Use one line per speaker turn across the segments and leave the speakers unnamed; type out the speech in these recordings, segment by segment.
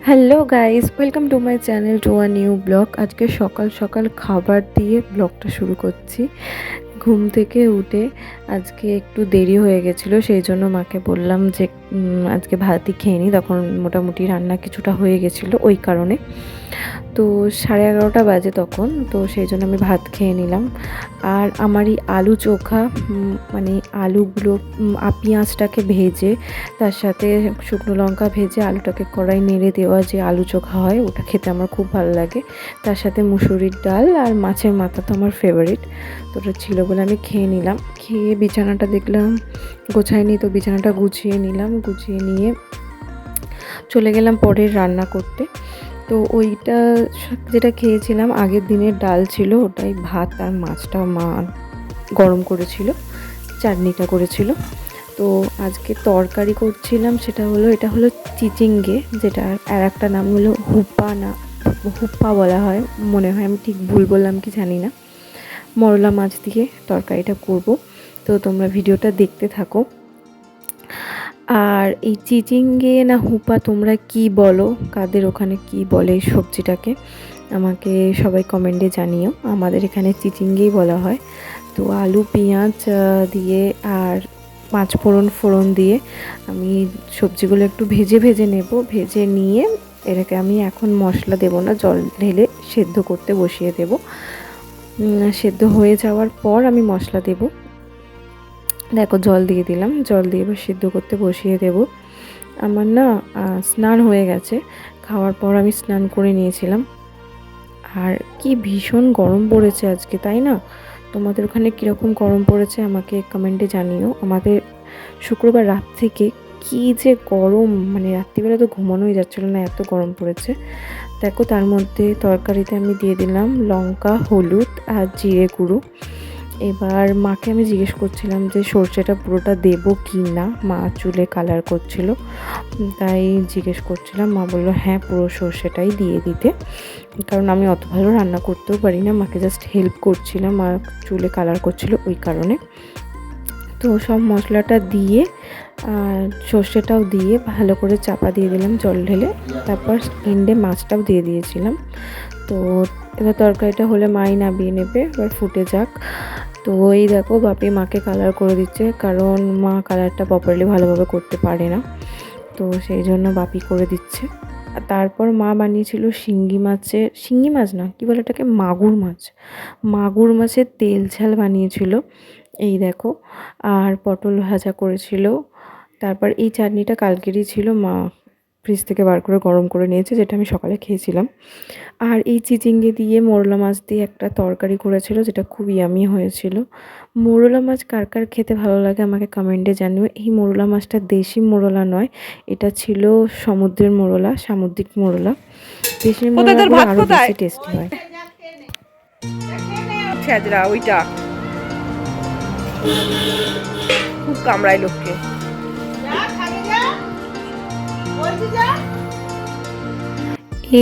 Hello guys, welcome to my channel to a new blog. আজকে সকাল সকাল খাবার দিয়ে ব্লগটা শুরু করছি। ঘুম থেকে উঠে আজকে একটু দেরি হয়ে গেছিলো, সেই জন্য মাকে বললাম যে আজকে ভাতই খেয়ে নিই। তখন মোটামুটি রান্না কিছুটা হয়ে গেছিলো ওই কারণে। তো 11:30 বাজে তখন, তো সেই জন্য আমি ভাত খেয়ে নিলাম। আর আমারই আলু চোখা, মানে আলুগুলো পেঁয়াজটাকে ভেজে তার সাথে শুকনো লঙ্কা ভেজে আলুটাকে কড়াই নেড়ে দেওয়া যে আলু চোখা হয়, ওটা খেতে আমার খুব ভালো লাগে। তার সাথে মুসুরির ডাল আর মাছের মাথা তো আমার ফেভারিট। তো ওটা ছিল বলে আমি খেয়ে নিলাম। খেয়ে বিছানাটা দেখলাম গোছায়নি, তো বিছানাটা গুছিয়ে নিলাম। গুছিয়ে নিয়ে চলে গেলাম পরের রান্না করতে। তো ওইটা যেটা খেয়েছিলাম আগের দিনের ডাল ছিল, ওটাই ভাত আর মাছটা মা গরম করেছিল, চাটনিটা করেছিল। তো আজকে তরকারি করছিলাম, এটা হলো চিচিঙ্গে, যেটা আর একটা নাম হলো হুপ্পা বলা হয় মনে হয়, আমি ঠিক ভুল বললাম কি জানি না। মরলা মাছ দিয়ে তরকারিটা করব, তো তোমরা ভিডিওটা দেখতে থাকো। আর এই চিচিঙ্গে না হুপা তোমরা কি বলো, কাদের ওখানে কি বলে এই সবজিটাকে আমাকে সবাই কমেন্টে জানিও। আমাদের এখানে চিচিঙ্গেই বলা হয়। তো আলু পেঁয়াজ দিয়ে আর পাঁচ ফোড়ন দিয়ে আমি সবজিগুলো একটু ভেজে নেব। ভেজে নিয়ে এটাকে আমি এখন মশলা দেব না, জল ঢেলে সেদ্ধ করতে বসিয়ে দেব। সেদ্ধ হয়ে যাওয়ার পর আমি মশলা দেব। দেখো জল দিয়ে দিলাম, জল দিয়ে এবার সিদ্ধ করতে বসিয়ে দেব। আমার না স্নান হয়ে গেছে, খাওয়ার পর আমি স্নান করে নিয়েছিলাম। আর কি ভীষণ গরম পড়েছে আজকে, তাই না? তোমাদের ওখানে কীরকম গরম পড়েছে আমাকে কমেন্টে জানিও। আমাদের শুক্রবার রাত থেকে কি যে গরম, মানে রাত্রিবেলা তো ঘুমানোই যাচ্ছিল না, এত গরম পড়েছে। দেখো তার মধ্যে তরকারিতে আমি দিয়ে দিলাম লঙ্কা, হলুদ আর জিরে গুঁড়ো। এবার মাকে আমি জিজ্ঞেস করছিলাম যে সর্ষেটা পুরোটা দেবো কি না, মা চুলে কালার করছিল, তাই জিজ্ঞেস করছিলাম। মা বললো হ্যাঁ পুরো সর্ষেটাই দিয়ে দিতে, কারণ আমি অত ভালো রান্না করতেও পারি না, মাকে জাস্ট হেল্প করছিলাম, মা চুলে কালার করছিল ওই কারণে। তো সব মশলাটা দিয়ে সর্ষেটাও দিয়ে ভালো করে চাপা দিয়ে দিলাম জল ঢেলে। তারপর এন্ডে মাছটাও দিয়ে দিয়েছিলাম। তো এবার তরকারিটা হলে মাই নামিয়ে নেবে, এবার ফুটে যাক। তো এই দেখো বাপি মাকে কালার করে দিচ্ছে, কারণ মা কালারটা প্রপারলি ভালোভাবে করতে পারে না, তো সেই জন্য বাপি করে দিচ্ছে। তারপর মা বানিয়েছিল শিঙ্গি মাছ না, কী বলে এটাকে, মাগুর মাছের তেল ঝাল বানিয়েছিল, এই দেখো। আর পটল ভাজা করেছিল। তারপর এই চাটনিটা কালকেরই ছিল, মা ফ্রিজ থেকে বার করে গরম করে নিয়েছে, যেটা আমি সকালে খেয়েছিলাম। আর এই চিচিঙ্গে দিয়ে মোরলা মাছ দিয়ে একটা তরকারি করেছিল, যেটা খুব ইয়ামি হয়েছিল। মোরলা মাছ কার কার খেতে ভালো লাগে আমাকে কমেন্টে জানিও। এই মোরলা মাছটা দেশি মোরলা নয়, এটা ছিল সামুদ্রিক মোরলা। দেশি মোরলাগুলো আরও বেশি টেস্টি হয়। ওইটা খুব কামড়ায় লোককে।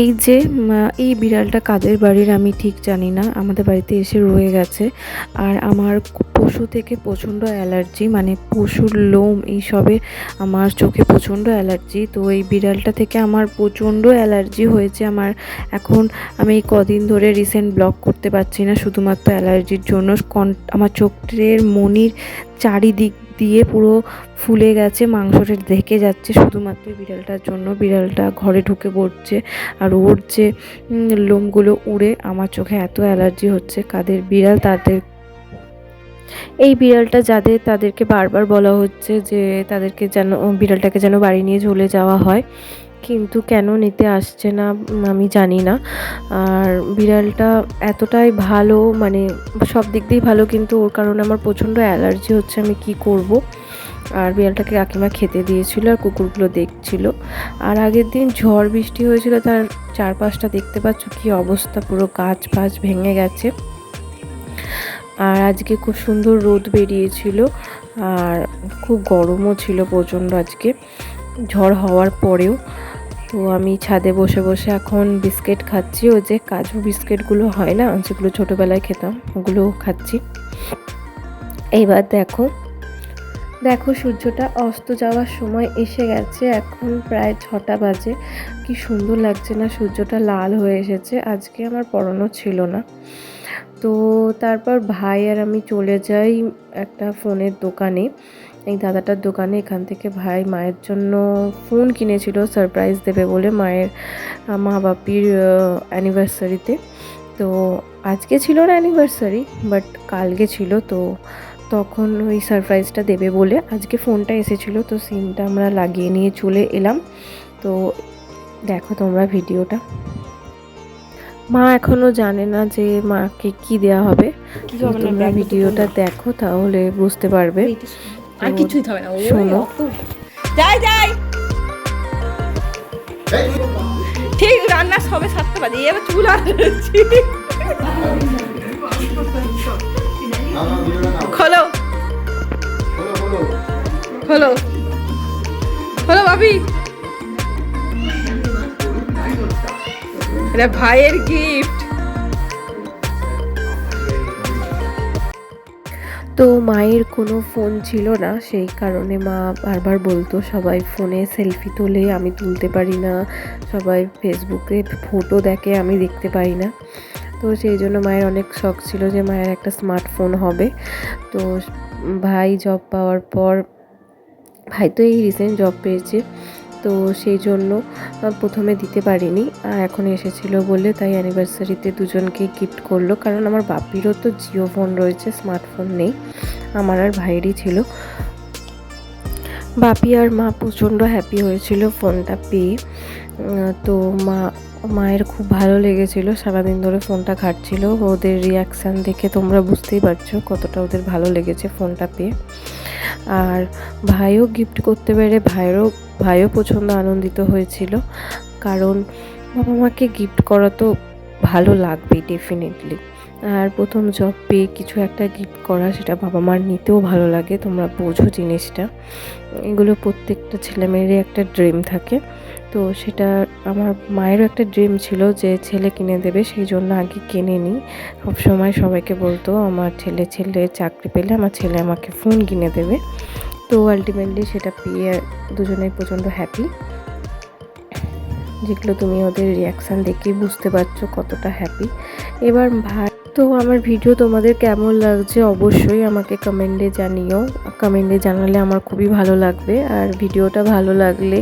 এই যে এই বিড়ালটা কাদের বাড়ির আমি ঠিক জানি না, আমাদের বাড়িতে এসে রয়ে গেছে। আর আমার পশু থেকে প্রচণ্ড অ্যালার্জি, মানে পশুর লোম এইসবে আমার চোখে প্রচণ্ড অ্যালার্জি। তো এই বিড়ালটা থেকে আমার প্রচণ্ড অ্যালার্জি হয়েছে। এখন আমি এই কদিন ধরে রিসেন্ট ব্লগ করতে পারছি না, শুধুমাত্র অ্যালার্জির জন্য। আমার চোখের মনির চারিদিক দিয়ে পুরো ফুলে গেছে, মাংসটা ঢেকে যাচ্ছে শুধুমাত্র বিড়ালটার জন্য। বিড়ালটা ঘরে ঢুকে পড়ছে, আর ওর যে লোমগুলো উড়ে আমার চোখে এত অ্যালার্জি হচ্ছে। কাদের বিড়াল তাদের, এই বিড়ালটা যাদের তাদেরকে বারবার বলা হচ্ছে যে তাদেরকে যেন বিড়ালটাকে যেন বাড়ি নিয়ে চলে যাওয়া হয়, কিন্তু কেন নিতে আসছে না আমি জানি না। আর বিড়ালটা এতটাই ভালো, মানে সব দিক দিয়েই ভালো, কিন্তু ওর কারণে আমার প্রচণ্ড অ্যালার্জি হচ্ছে, আমি কি করব। আর বিড়ালটাকে কাকিমা খেতে দিয়েছিল, আর কুকুরগুলো দেখছিল। আর আগের দিন ঝড় বৃষ্টি হয়েছিল, তার চারপাশটা দেখতে পাচ্ছ কি অবস্থা, পুরো গাছ ভেঙে গেছে। আর আজকে খুব সুন্দর রোদ বেরিয়েছিল, আর খুব গরমও ছিল প্রচণ্ড আজকে, ঝড় হওয়ার পরেও। তো আমি ছাদে বসে বসে এখন বিস্কিট খাচ্ছি, ও যে কাজু বিস্কিটগুলো হয় না, যেগুলো ছোটোবেলায় খেতাম, ওগুলো খাচ্ছি। এইবার দেখো সূর্যটা অস্ত যাওয়ার সময় এসে গেছে, এখন প্রায় 6টা বাজে। কি সুন্দর লাগছে না, সূর্যটা লাল হয়ে এসেছে। আজকে আমার পড়ানো ছিল না, তো তারপর ভাই আর আমি চলে যাই একটা ফোনের দোকানে, এই দাদাটার দোকানে। এখান থেকে ভাই মায়ের জন্য ফোন কিনেছিল সারপ্রাইজ দেবে বলে, মায়ের মা বাপির অ্যানিভার্সারিতে। তো আজকে ছিল না অ্যানিভার্সারি, বাট কালকে ছিল, তো তখন ওই সারপ্রাইজটা দেবে বলে আজকে ফোনটা এসেছিলো, তো সিমটা আমরা লাগিয়ে নিয়ে চলে এলাম। তো দেখো তোমরা ভিডিওটা। মা এখনও জানে না যে মাকে কি দেওয়া হবে, তোমরা ভিডিওটা দেখো তাহলে বুঝতে পারবে।
আর কিছুই হবে না,
শোনো।
যাই যাই ঠিক রান্না সবে 7টা বাজে, এবার চুল আসছি। খোলো খোলো খোলো ভাবি, এটা ভাইয়ের গিফট।
তো মায়ের কোনো ফোন ছিল না, সেই কারণে মা বারবার বলতো সবাই ফোনে সেলফি তোলে, আমি তুলতে পারি না, সবাই ফেসবুকে ফটো দেখে, আমি দেখতে পারি না। তো সেই জন্য মায়ের অনেক শখ ছিল যে মায়ের একটা স্মার্টফোন হবে। তো ভাই জব পাওয়ার পর, ভাই তো এই রিসেন্ট জব পেয়েছে, তো সেই জন্য প্রথমে দিতে পারিনি, আর এখন এসেছিলো বলে তাই অ্যানিভার্সারিতে দুজনকে গিফট করলো। কারণ আমার বাপিরও তো জিও ফোন রয়েছে, স্মার্টফোন নেই, আমার আর ভাইয়েরই ছিল। বাপি আর মা প্রচণ্ড হ্যাপি হয়েছিল ফোনটা পেয়ে। তো মায়ের খুব ভালো লেগেছিলো, সারাদিন ধরে ফোনটা ঘাটছিল। ওদের রিয়াকশান দেখে তোমরা বুঝতেই পারছো কতটা ওদের ভালো লেগেছে ফোনটা পেয়ে। আর ভাইও গিফট করতে পেরে ভাইও প্রচণ্ড আনন্দিত হয়েছিল, কারণ বাবা মাকে গিফট করা তো ভালো লাগবেই ডেফিনেটলি। আর প্রথম জব পেয়ে কিছু একটা গিফট করা, সেটা বাবা মার নিতেও ভালো লাগে, তোমরা বোঝো জিনিসটা। এগুলো প্রত্যেকটা ছেলেমেয়েরই একটা ড্রিম থাকে, তো সেটা আমার মায়েরও একটা ড্রিম ছিল যে ছেলে কিনে দেবে, সেই জন্য আগে কিনে নিই। সবসময় সবাইকে বলতো আমার ছেলে চাকরি পেলে আমার ছেলে আমাকে ফোন কিনে দেবে। তো আলটিমেটলি সেটা পেয়ে দুজনেই প্রচণ্ড হ্যাপি, যেগুলো তুমি ওদের রিয়াকশান দেখেই বুঝতে পারছো কতটা হ্যাপি। এবার ভাই, তো আমার ভিডিও তোমাদের কেমন লাগছে অবশ্যই আমাকে কমেন্টে জানিও, কমেন্টে জানালে আমার খুবই ভালো লাগবে। আর ভিডিওটা ভালো লাগলে,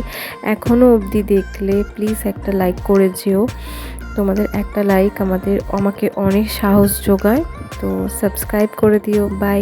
এখনও অবধি দেখলে প্লিজ একটা লাইক করে যেও, তোমাদের একটা লাইক আমাকে অনেক সাহস যোগায়। তো সাবস্ক্রাইব করে দিও। বাই।